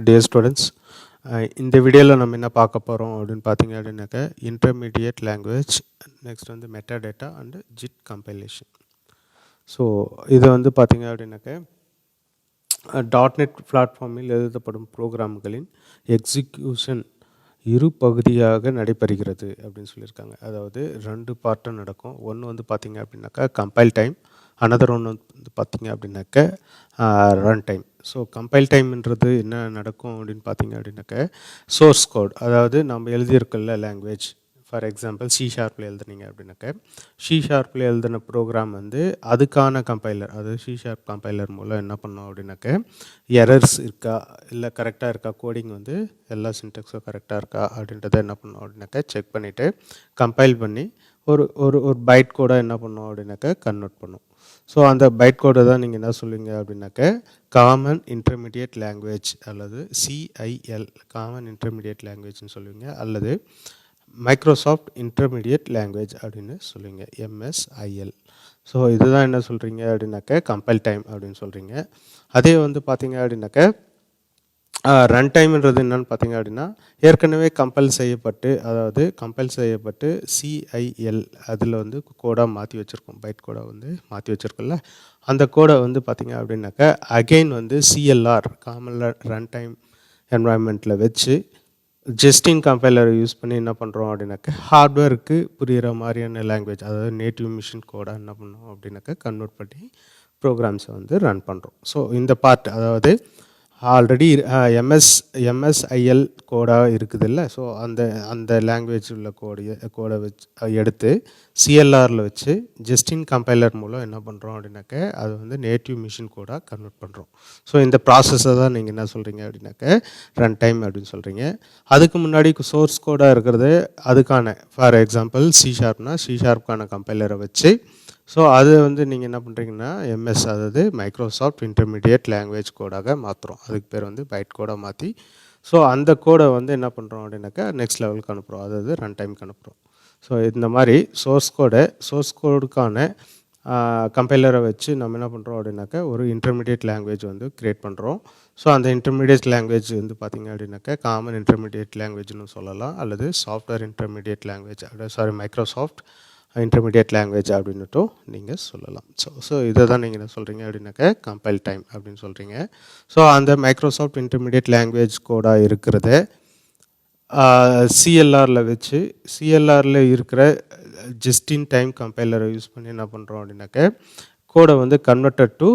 Dear students, இந்த வீடியோவில் நம்ம என்ன பார்க்க போகிறோம் அப்படின்னு பார்த்தீங்க அப்படின்னாக்க இன்டர்மீடியட் லாங்குவேஜ், நெக்ஸ்ட் வந்து metadata and GID compilation. So இது வந்து பார்த்தீங்க அப்படின்னாக்க டாட்நெட் பிளாட்ஃபார்மில் எழுதப்படும் ப்ரோக்ராம்களின் எக்ஸிக்யூஷன் இரு பகுதியாக நடைபெறுகிறது அப்படின்னு சொல்லியிருக்காங்க. அதாவது 2 பார்ட்டாக நடக்கும். ஒன்று வந்து பார்த்திங்க அப்படின்னாக்கா கம்பைல் டைம், அனதர் ஒன்று வந்து பார்த்திங்க அப்படின்னாக்க ரன் டைம். ஸோ கம்பைல் டைம்ன்றது என்ன நடக்கும் அப்படின்னு பார்த்திங்க அப்படின்னாக்க சோர்ஸ் கோட், அதாவது நம்ம எழுதியிருக்கல லாங்குவேஜ், ஃபார் எக்ஸாம்பிள் C# எழுதுனீங்க அப்படின்னாக்க C# எழுதின ப்ரோக்ராம் வந்து அதுக்கான கம்பைலர், அதாவது C# கம்பைலர் மூலம் என்ன பண்ணோம் அப்படின்னாக்க எரர்ஸ் இருக்கா இல்லை கரெக்டாக இருக்கா, கோடிங் வந்து எல்லா சின்டெக்ஸும் கரெக்டாக இருக்கா அப்படின்றத என்ன பண்ணோம் அப்படின்னாக்க செக் பண்ணிவிட்டு கம்பைல் பண்ணி ஒரு ஒரு ஒரு பைட் கோடை என்ன பண்ணோம் அப்படின்னாக்க கன்வெர்ட் பண்ணும். ஸோ அந்த பைட் கோடை தான் நீங்கள் என்ன சொல்லுவீங்க அப்படின்னாக்க காமன் இன்டர்மீடியட் லாங்குவேஜ் அல்லது CIL, காமன் இன்டர்மீடியட் லாங்குவேஜ்னு சொல்லுவீங்க, அல்லது மைக்ரோசாஃப்ட் இன்டர்மீடியட் லாங்குவேஜ் அப்படின்னு சொல்லுவீங்க, MSIL. ஸோ இதுதான் என்ன சொல்கிறீங்க அப்படின்னாக்க கம்பைல் டைம் அப்படின்னு சொல்கிறீங்க. அதே வந்து பார்த்தீங்க அப்படின்னாக்க ரன் டைம்ன்றது என்னென்னு பார்த்தீங்க அப்படின்னா ஏற்கனவே கம்பைல் செய்யப்பட்டு, அதாவது கம்பைல் செய்யப்பட்டு CIL அதில் வந்து கோடாக மாற்றி வச்சுருக்கோம், பைட் கோடாக வந்து மாற்றி வச்சுருக்கோம்ல, அந்த கோடை வந்து பார்த்திங்க அப்படின்னாக்க அகெயின் வந்து CLR, காமன் ரன் டைம் என்வாயன்மெண்ட்டில் வச்சு ஜஸ்டின் கம்பைலரை யூஸ் பண்ணி என்ன பண்ணுறோம் அப்படின்னாக்க ஹார்ட்வேருக்கு புரிகிற மாதிரியான லாங்குவேஜ், அதாவது நேட்டிவ் மிஷின் கோடாக என்ன பண்ணோம் அப்படின்னாக்க கன்வெர்ட் பண்ணி ப்ரோக்ராம்ஸை வந்து ரன் பண்ணுறோம். ஸோ இந்த பார்ட், அதாவது ஆல்ரெடி MSIL கோடாக இருக்குது இல்லை, ஸோ அந்த லாங்குவேஜ் உள்ள கோடை வச்சு எடுத்து CLRயில் வச்சு ஜஸ்டின் கம்பைலர் மூலம் என்ன பண்ணுறோம் அப்படின்னாக்க அது வந்து நேட்டிவ் மிஷின் கோடாக கன்வெர்ட் பண்ணுறோம். ஸோ இந்த ப்ராசஸை தான் நீங்கள் என்ன சொல்கிறீங்க அப்படின்னாக்க ரன் டைம் அப்படின்னு சொல்கிறீங்க. அதுக்கு முன்னாடி சோர்ஸ் கோடாக இருக்கிறது அதுக்கான, ஃபார் எக்ஸாம்பிள் C#க்கான கம்பைலரை வச்சு, ஸோ அது வந்து நீங்கள் என்ன பண்ணுறீங்கன்னா அதாவது மைக்ரோசாஃப்ட் இன்டர்மீடியட் லாங்குவேஜ் கோடாக மாற்றுறோம். அதுக்கு பேர் வந்து பைட் கோடாக மாற்றி, ஸோ அந்த கோடை வந்து என்ன பண்ணுறோம் அப்படின்னாக்கா நெக்ஸ்ட் லெவலுக்கு அனுப்புகிறோம், அதாவது ரன் டைமுக்கு அனுப்புகிறோம். ஸோ இந்த மாதிரி சோர்ஸ் கோடுக்கான கம்பைலரை வச்சு நம்ம என்ன பண்ணுறோம் அப்படின்னாக்கா ஒரு இன்டர்மீடியட் லாங்குவேஜ் வந்து க்ரியேட் பண்ணுறோம். ஸோ அந்த இன்டர்மீடியட் லாங்குவேஜ் வந்து பார்த்திங்க அப்படின்னாக்கா காமன் இன்டர்மீடியட் லாங்குவேஜ்னு சொல்லலாம், அல்லது software intermediate language, Microsoft intermediate language அப்படின்னுட்டும் நீங்கள் சொல்லலாம். ஸோ இதை தான் நீங்கள் என்ன சொல்கிறீங்க அப்படின்னாக்க கம்பைல் டைம் அப்படின்னு சொல்கிறீங்க. ஸோ அந்த மைக்ரோசாஃப்ட் இன்டர்மீடியட் லாங்குவேஜ் கோடாக இருக்கிறத CLRயில் வச்சு, CLRயில் இருக்கிற ஜஸ்டின் டைம் கம்பைலரை யூஸ் பண்ணி என்ன பண்ணுறோம் அப்படின்னாக்க கோடை வந்து கன்வெர்டட் டு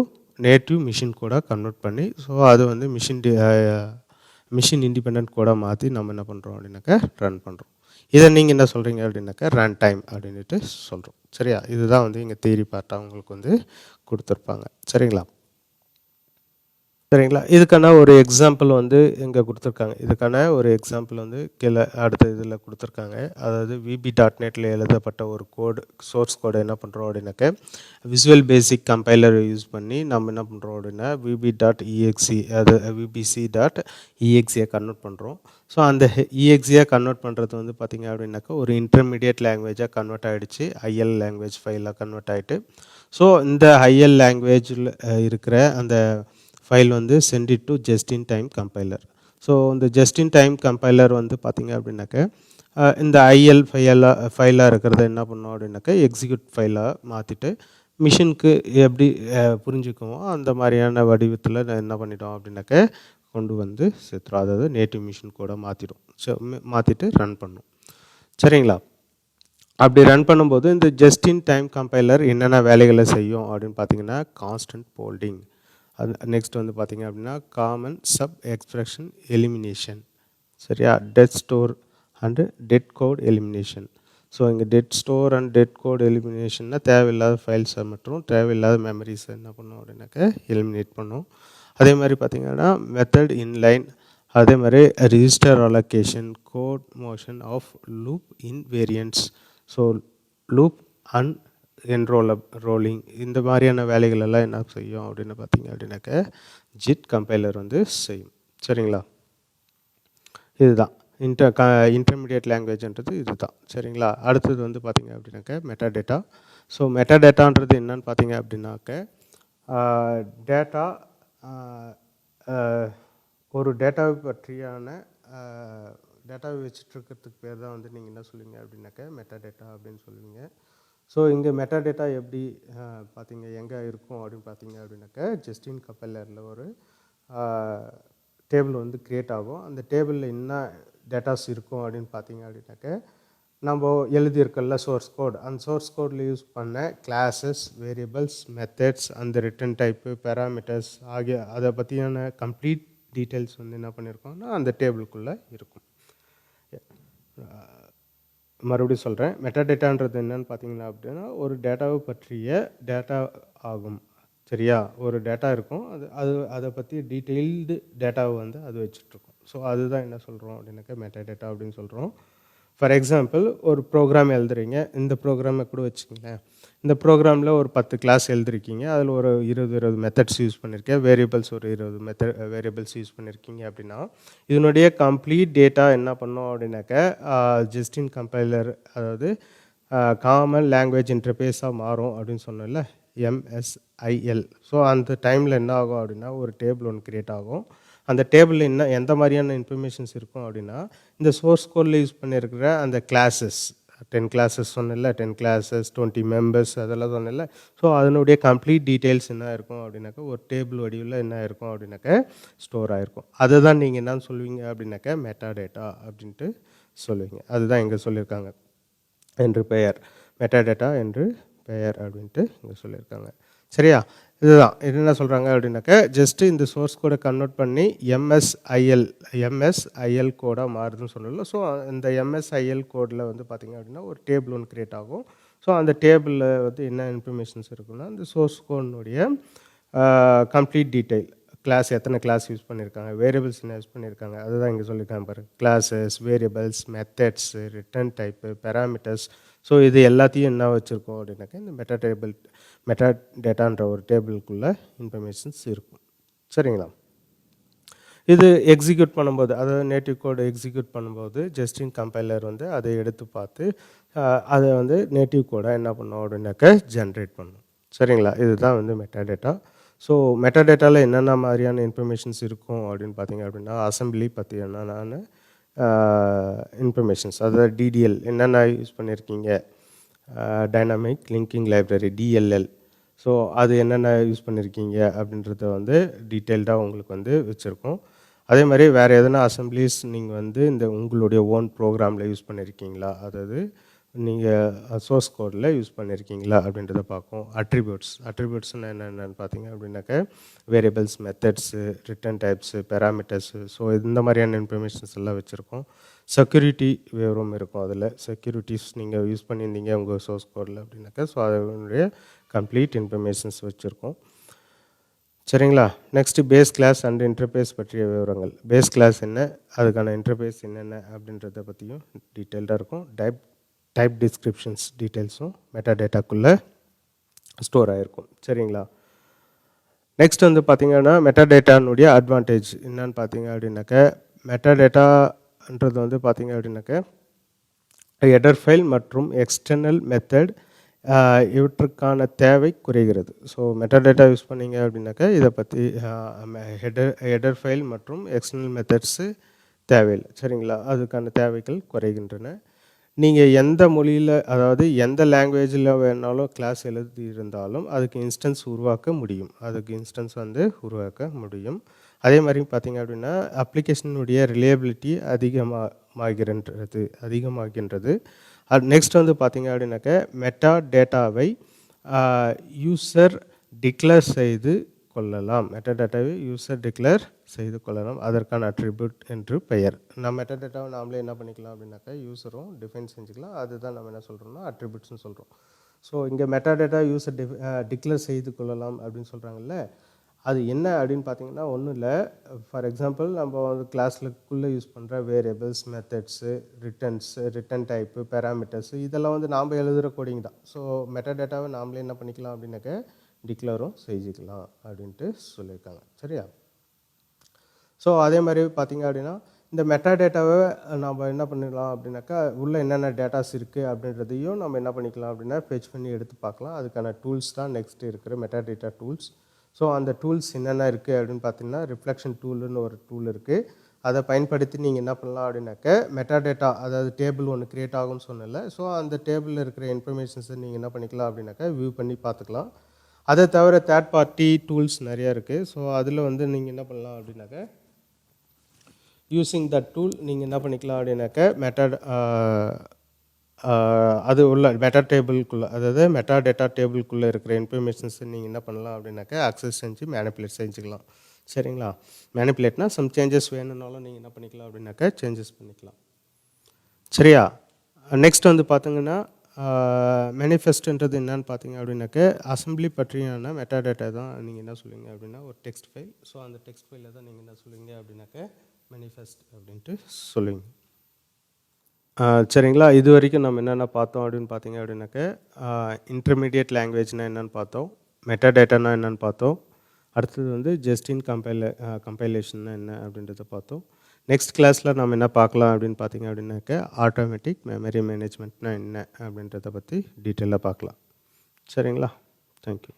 நேட்டிவ் மிஷின் கோடாக கன்வெர்ட் பண்ணி, ஸோ அது வந்து மிஷின் இண்டிபெண்ட் கோடாக மாற்றி நம்ம என்ன பண்ணுறோம் அப்படின்னாக்க ரன் பண்ணுறோம். இதை நீங்கள் என்ன சொல்கிறீங்க அப்படின்னாக்கா ரன் டைம் அப்படின்ட்டு சொல்கிறோம். சரியா, இதுதான் வந்து இங்கே தியரி பார்ட்டாக உங்களுக்கு வந்து கொடுத்துருப்பாங்க. சரிங்களா, இதுக்கான ஒரு எக்ஸாம்பிள் வந்து இங்கே கொடுத்துருக்காங்க. இதுக்கான ஒரு எக்ஸாம்பிள் வந்து கீழே அடுத்த இதில் கொடுத்துருக்காங்க. அதாவது VB.NETல எழுதப்பட்ட ஒரு கோடு, சோர்ஸ் கோடை என்ன பண்ணுறோம் அப்படின்னாக்க விசுவல் பேசிக் கம்பைலர் யூஸ் பண்ணி நம்ம என்ன பண்ணுறோம் அப்படின்னா VB.exe, அது VBC.exe கன்வெர்ட் பண்ணுறோம். ஸோ அந்த EXE கன்வெர்ட் பண்ணுறது வந்து பார்த்திங்க அப்படின்னாக்கா ஒரு இன்டர்மீடியட் லாங்குவேஜாக கன்வெர்ட் ஆகிடுச்சு, IL லாங்குவேஜ் ஃபைலாக கன்வெர்ட் ஆகிட்டு, ஸோ இந்த IL லாங்குவேஜில் இருக்கிற அந்த ஃபைல் வந்து send it to just in time compiler. So இந்த ஜஸ்டின் டைம் கம்பைலர் வந்து பார்த்திங்க அப்படின்னாக்க இந்த IL ஃபைலாக இருக்கிறத என்ன பண்ணோம் அப்படின்னாக்க எக்ஸிக்யூட் ஃபைலாக மாற்றிட்டு மிஷினுக்கு எப்படி புரிஞ்சுக்குவோம் அந்த மாதிரியான வடிவத்தில் என்ன பண்ணிட்டோம் அப்படின்னாக்க கொண்டு வந்து சேர்த்துறோம், அதாவது நேட்டிவ் மிஷின் கூட மாற்றிடும். ஸோ மாற்றிட்டு ரன் பண்ணும். சரிங்களா, அப்படி ரன் பண்ணும்போது இந்த ஜஸ்டின் டைம் கம்பைலர் என்னென்ன வேலைகளை செய்யும் அப்படின்னு பார்த்தீங்கன்னா கான்ஸ்டன்ட் போல்டிங், அது நெக்ஸ்ட் வந்து பார்த்திங்க அப்படின்னா காமன் சப் எக்ஸ்பிரஷன் எலிமினேஷன், சரியா, dead store and dead code elimination. So இங்கே dead store and dead code எலிமினேஷன்னா தேவையில்லாத ஃபைல்ஸை மற்றும் தேவையில்லாத மெமரிஸை என்ன பண்ணும் அப்படின்னாக்க எலிமினேட் பண்ணும். அதே மாதிரி பார்த்திங்கன்னா மெத்தட் இன்லைன், அதே மாதிரி register allocation, code motion of loop invariants, so loop unrolling, இந்த மாதிரியான வேலைகள் எல்லாம் என்ன செய்யும் அப்படின்னு பார்த்தீங்க அப்படின்னாக்க ஜிட் கம்பைலர் வந்து செய்யும். சரிங்களா, இதுதான் இன்டர்மீடியட் லாங்குவேஜ்ன்றது இதுதான். சரிங்களா, அடுத்தது வந்து பார்த்திங்க அப்படின்னாக்க மெட்டாடேட்டா. ஸோ மெட்டாடேட்டான்றது என்னன்னு பார்த்தீங்க அப்படின்னாக்க டேட்டா ஒரு டேட்டாவை பற்றியான டேட்டாவை வச்சுட்ருக்கிறதுக்கு பேர் தான் வந்து நீங்கள் என்ன சொல்லுவீங்க அப்படின்னாக்கா மெட்டா டேட்டா அப்படின்னு சொல்லுவீங்க. ஸோ இங்கே மெட்டா டேட்டா எப்படி பார்த்தீங்க எங்கே இருக்கும் அப்படின்னு பார்த்தீங்க அப்படின்னாக்கா ஜஸ்டின் கம்பைலரில் ஒரு டேபிள் வந்து க்ரியேட் ஆகும். அந்த டேபிளில் என்ன டேட்டாஸ் இருக்கும் அப்படின்னு பார்த்தீங்க அப்படின்னாக்கா நம்ம எழுதியிருக்கல சோர்ஸ் கோட், அந்த சோர்ஸ் கோடில் யூஸ் பண்ண கிளாஸஸ், வேரியபிள்ஸ், மெத்தட்ஸ், அந்த ரிட்டன் டைப்பு, பேராமீட்டர்ஸ் ஆகிய அதை பற்றியான கம்ப்ளீட் டீட்டெயில்ஸ் வந்து என்ன பண்ணியிருக்கோம்னா அந்த டேபிளுக்குள்ளே இருக்கும். மறுபடியும் சொல்கிறேன், மெட்டா டேட்டான்றது என்னன்னு பார்த்தீங்கன்னா அப்படின்னா ஒரு டேட்டாவை பற்றிய டேட்டா ஆகும். சரியா, ஒரு டேட்டா இருக்கும், அதை பற்றி டீட்டெயில்டு டேட்டாவை வந்து அது வச்சுட்ருக்கோம். ஸோ அதுதான் என்ன சொல்கிறோம் அப்படின்னாக்கா மெட்டா டேட்டா அப்படின்னு சொல்கிறோம். ஃபார் எக்ஸாம்பிள் ஒரு ப்ரோக்ராம் எழுதுறீங்க, இந்த ப்ரோக்ராமை கூட வச்சுக்கங்களேன். இந்த ப்ரோக்ராமில் ஒரு 10 கிளாஸ் எழுதிருக்கீங்க, அதில் ஒரு 20 மெத்தட்ஸ் யூஸ் பண்ணியிருக்கேன், வேரியபிள்ஸ் ஒரு 20 வேரியபிள்ஸ் யூஸ் பண்ணியிருக்கீங்க அப்படின்னா இதனுடைய கம்ப்ளீட் டேட்டா என்ன பண்ணோம் அப்படின்னாக்கா ஜஸ்டின் கம்பைலர், அதாவது காமன் லாங்குவேஜ் இன்டர்ஃபேஸாக மாறும் அப்படின்னு சொன்னோம்ல, MSIL. ஸோ அந்த டைமில் என்ன ஆகும் அப்படின்னா ஒரு டேபிள் ஒன்று க்ரியேட் ஆகும். அந்த டேபிளில் என்ன எந்த மாதிரியான இன்ஃபர்மேஷன்ஸ் இருக்கும் அப்படின்னா இந்த சோர்ஸ் கோடில் யூஸ் பண்ணியிருக்கிற அந்த கிளாஸஸ், 10 கிளாஸஸ் சொன்னல, 10 கிளாஸஸ், 20 மெம்பர்ஸ் அதெல்லாம் சொன்னல. ஸோ அதனுடைய கம்ப்ளீட் டீட்டெயில்ஸ் என்ன இருக்கும் அப்படின்னாக்கா ஒரு டேபிள் வடிவில் என்ன இருக்கும் அப்படின்னாக்கா ஸ்டோர் ஆகிருக்கும். அதை தான் நீங்கள் என்ன சொல்லுவீங்க அப்படின்னாக்கா மெட்டா டேட்டா அப்படின்ட்டு சொல்லுவீங்க. அதுதான் இங்கே சொல்லியிருக்காங்க என்று பெயர், மெட்டா டேட்டா என்று பெயர் அப்படின்ட்டு இங்கே சொல்லியிருக்காங்க. சரியா, இதுதான் என்ன சொல்கிறாங்க அப்படின்னாக்கா ஜஸ்ட்டு இந்த சோர்ஸ் கோடை கன்வெர்ட் பண்ணி எம்எஸ்ஐஎல் கோடாக மாறுதுன்னு சொல்லல. ஸோ இந்த எம்எஸ்ஐஎல் கோடில் வந்து பார்த்திங்க அப்படின்னா ஒரு டேபிள் ஒன்று க்ரியேட் ஆகும். ஸோ அந்த டேபிளில் வந்து என்ன இன்ஃபர்மேஷன்ஸ் இருக்குன்னா இந்த சோர்ஸ் கோடினுடைய கம்ப்ளீட் டீட்டெயில், கிளாஸ் எத்தனை கிளாஸ் யூஸ் பண்ணியிருக்காங்க, வேரியபிள்ஸ் என்ன யூஸ் பண்ணியிருக்காங்க, அதுதான் இங்கே சொல்லியிருக்காங்க பாருங்கள். Classes, variables, methods, return type, parameters. So இது எல்லாத்தையும் என்ன வச்சுருக்கோம் அப்படின்னாக்கா இந்த மெட்டா டேட்டான்ற ஒரு டேபிளுக்குள்ளே இன்ஃபர்மேஷன்ஸ் இருக்கும். சரிங்களா, இது எக்ஸிக்யூட் பண்ணும்போது, அதாவது நேட்டிவ் கோடு எக்ஸிக்யூட் பண்ணும்போது ஜஸ்டின் கம்பைலர் வந்து அதை எடுத்து பார்த்து அதை வந்து நேட்டிவ் கோடை என்ன பண்ணோம் அப்படின்னாக்கா ஜென்ரேட் பண்ணும். சரிங்களா, இதுதான் வந்து மெட்டா டேட்டா. ஸோ மெட்டா டேட்டாவில் என்னென்ன மாதிரியான இன்ஃபர்மேஷன்ஸ் இருக்கும் அப்படின்னு பார்த்தீங்க அப்படின்னா அசம்பிளி பற்றி என்னென்ன இன்ஃபர்மேஷன்ஸ், அதாவது டிடிஎல் என்னென்ன யூஸ் பண்ணியிருக்கீங்க, dynamic linking library DLL, so அது என்னென்ன யூஸ் பண்ணியிருக்கீங்க அப்படின்றத வந்து டீட்டெயில்டாக உங்களுக்கு வந்து வச்சுருக்கோம். அதே மாதிரி வேறு எதனா அசம்பிளிஸ் நீங்கள் வந்து இந்த உங்களுடைய ஓன் ப்ரோக்ராமில் யூஸ் பண்ணியிருக்கீங்களா, அதாவது நீங்கள் சோர்ஸ் கோடில் யூஸ் பண்ணியிருக்கீங்களா அப்படின்றத பார்க்கும். அட்ரிபியூட்ஸ்னால் என்னென்னு பார்த்தீங்க அப்படின்னாக்கா variables, methods, return types, parameters, so இந்த மாதிரியான இன்ஃபர்மேஷன்ஸ் எல்லாம் வச்சுருக்கோம். செக்யூரிட்டி விவரம் இருக்கும், அதில் செக்யூரிட்டிஸ் நீங்கள் யூஸ் பண்ணியிருந்தீங்க உங்கள் சோர்ஸ் கோடில் அப்படின்னாக்கா ஸோ அதனுடைய கம்ப்ளீட் இன்ஃபர்மேஷன்ஸ் வச்சுருக்கோம். சரிங்களா, next base class and interface பற்றிய விவரங்கள். பேஸ் கிளாஸ் என்ன, அதுக்கான இன்டர்ஃபேஸ் என்னென்ன அப்படின்றத பற்றியும் டீட்டெயில்டாக இருக்கும். டைப் டிஸ்கிரிப்ஷன்ஸ் டீட்டெயில்ஸும் மெட்டா டேட்டாக்குள்ளே ஸ்டோர் ஆகிருக்கும். சரிங்களா, நெக்ஸ்ட் வந்து பார்த்திங்கன்னா மெட்டா டேட்டானுடைய அட்வான்டேஜ் என்னன்னு பார்த்தீங்க அப்படின்னாக்கா மெட்டா டேட்டான்றது வந்து பார்த்திங்க அப்படின்னாக்கா ஹெடர் ஃபைல் மற்றும் எக்ஸ்டர்னல் மெத்தட் இவற்றுக்கான தேவை குறைகிறது. ஸோ மெட்டா டேட்டா யூஸ் பண்ணிங்க அப்படின்னாக்கா இதை பற்றி ஹெடர் ஃபைல் மற்றும் எக்ஸ்டர்னல் மெத்தட்ஸு தேவையில்லை. சரிங்களா, அதுக்கான தேவைகள் குறைகின்றன. நீங்கள் எந்த மொழியில், அதாவது எந்த லாங்குவேஜில் வேணாலும் கிளாஸ் எழுதி இருந்தாலும் அதுக்கு இன்ஸ்டன்ஸ் உருவாக்க முடியும். அதே மாதிரி பார்த்திங்க அப்படின்னா அப்ளிகேஷனுடைய ரிலையபிலிட்டி அதிகமாகின்றது. நெக்ஸ்ட் வந்து பார்த்திங்க அப்படின்னாக்க மெட்டா டேட்டாவை யூசர் டிக்ளேர் செய்து கொள்ளலாம். மெட்டா டேட்டாவை யூசர் டிக்ளேர் செய்து கொள்ளலாம், அதற்கான அட்ரிபியூட் என்று பெயர். நம்ம மெட்டா டேட்டாவை நாமளே என்ன பண்ணிக்கலாம் அப்படின்னாக்கா யூசரும் டிஃபைன் செஞ்சுக்கலாம். அதுதான் நம்ம என்ன சொல்கிறோம்னா அட்ரிபியூட்ஸ்னு சொல்கிறோம். ஸோ இங்கே மெட்டா டேட்டா யூசர் டிக்ளேர் செய்து கொள்ளலாம் அப்படின்னு சொல்கிறாங்கல்ல, அது என்ன அப்படின்னு பார்த்தீங்கன்னா ஒன்றும் இல்லை. ஃபார் எக்ஸாம்பிள் நம்ம வந்து கிளாஸ்க்குள்ளே யூஸ் பண்ணுற variables, methods, return type, parameters இதெல்லாம் வந்து நாம் எழுதுகிற கோடிங் தான். ஸோ மெட்டா டேட்டாவை நாமளே என்ன பண்ணிக்கலாம் அப்படின்னாக்க டிக்ளேரும் செஞ்சுக்கலாம் அப்படின்ட்டு சொல்லியிருக்காங்க. சரியா, ஸோ அதே மாதிரி பார்த்திங்க அப்படின்னா இந்த மெட்டா டேட்டாவை நம்ம என்ன பண்ணிடலாம் அப்படின்னாக்கா உள்ளே என்னென்ன டேட்டாஸ் இருக்குது அப்படின்றதையும் நம்ம என்ன பண்ணிக்கலாம் அப்படின்னா ஃபெச் பண்ணி எடுத்து பார்க்கலாம். அதுக்கான டூல்ஸ் தான் நெக்ஸ்ட் இருக்கிற மெட்டா டேட்டா டூல்ஸ். ஸோ அந்த டூல்ஸ் என்னென்ன இருக்குது அப்படின்னு பார்த்தீங்கன்னா ரிஃப்ளெக்ஷன் டூல்னு ஒரு டூல் இருக்குது. அதை பயன்படுத்தி நீங்கள் என்ன பண்ணலாம் அப்படின்னாக்க மெட்டாடேட்டா, அதாவது டேபிள் ஒன்று க்ரியேட் ஆகும்னு சொன்னல. ஸோ அந்த டேபிளில் இருக்கிற இன்ஃபர்மேஷன்ஸை நீங்கள் என்ன பண்ணிக்கலாம் அப்படின்னாக்கா வியூ பண்ணி பார்த்துக்கலாம். அதை தவிர தேர்ட் பார்ட்டி டூல்ஸ் நிறையா இருக்குது. ஸோ அதில் வந்து நீங்கள் என்ன பண்ணலாம் அப்படின்னாக்கா யூஸிங் தட் டூல் நீங்கள் என்ன பண்ணிக்கலாம் அப்படின்னாக்க அது உள்ள மெட்டா டேபிள்குள்ளே, அதாவது மெட்டா டேட்டா டேபிள்குள்ளே இருக்கிற இன்ஃபர்மேஷன்ஸை நீங்கள் என்ன பண்ணலாம் அப்படின்னாக்கா அக்சஸ் செஞ்சு மேனிப்புலேட் செஞ்சுக்கலாம். சரிங்களா? மேனிப்புலேட்னா சம் சேஞ்சஸ் வேணும்னாலும் நீங்கள் என்ன பண்ணிக்கலாம் அப்படின்னாக்கா சேஞ்சஸ் பண்ணிக்கலாம். சரியா? நெக்ஸ்ட் வந்து பார்த்தீங்கன்னா மேனிஃபெஸ்ட்ன்றது என்னன்னு பார்த்தீங்க அப்படின்னாக்க அசம்பிளி பற்றியான மெட்டா டேட்டா தான் நீங்கள் என்ன சொல்லுவீங்க அப்படின்னா ஒரு டெக்ஸ்ட் ஃபைல். ஸோ அந்த டெக்ஸ்ட் ஃபைலில் தான் நீங்கள் என்ன சொல்லுவீங்க அப்படின்னாக்க மேனிஃபெஸ்ட் அப்படின்ட்டு சொல்லுவீங்க. சரிங்களா? இது வரைக்கும் நம்ம என்னென்ன பார்த்தோம் அப்படின்னு பார்த்தீங்க அப்படின்னாக்க இன்டர்மீடியட் லாங்குவேஜ்னால் என்னென்னு பார்த்தோம், மெட்டா டேட்டானா என்னென்னு பார்த்தோம், அடுத்தது வந்து ஜஸ்டின் கம்பைலேஷன்னா என்ன அப்படின்றத பார்த்தோம். நெக்ஸ்ட் கிளாஸில் நம்ம என்ன பார்க்கலாம் அப்படின்னு பார்த்தீங்க அப்படின்னாக்க ஆட்டோமேட்டிக் மெமரி மேனேஜ்மெண்ட்னா என்ன அப்படின்றத பற்றி டீட்டெயிலாக பார்க்கலாம். சரிங்களா? தேங்க்யூ.